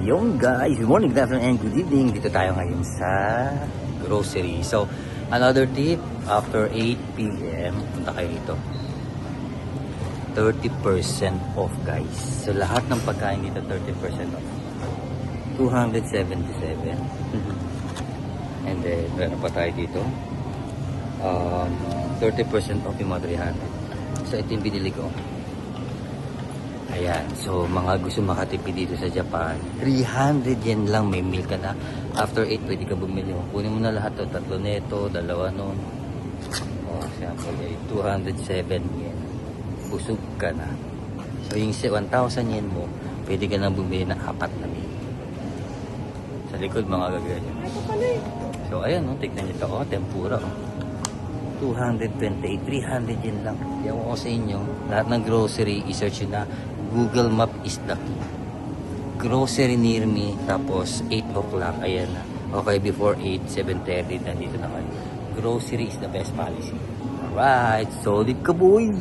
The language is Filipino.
Yung guys, good morning, good afternoon, and good evening. Dito tayo ngayon sa grocery. So, another tip, after 8 p.m., punta kayo dito. 30% off guys. So, lahat ng pagkain dito, 30% off. 277. And then, meron pa tayo dito. 30% off yung mga 300. So, ito yung binili ko. Ayan, so mga gusto makatipid dito sa Japan, 300 yen lang, may meal ka na. After 8, pwede ka bumili. Kunin mo na lahat to, tatlo neto, dalawa nun. O, example, 207 yen. Busog ka na. So, yung 1,000 yen mo, pwede ka na bumili ng 4 na meal. Sa likod, mga gaganyan. So, ayan, no, tignan nyo ito. Oh, tempura. Oh. 228, 300 yen lang. Yan ko sa inyo, lahat ng grocery, i-search yun na Google Map is the key. Grocery near me, tapos 8 o'clock, ayan na. Okay, before 8, 7:30, nandito na kayo. Grocery is the best policy. Alright, solid ka boy!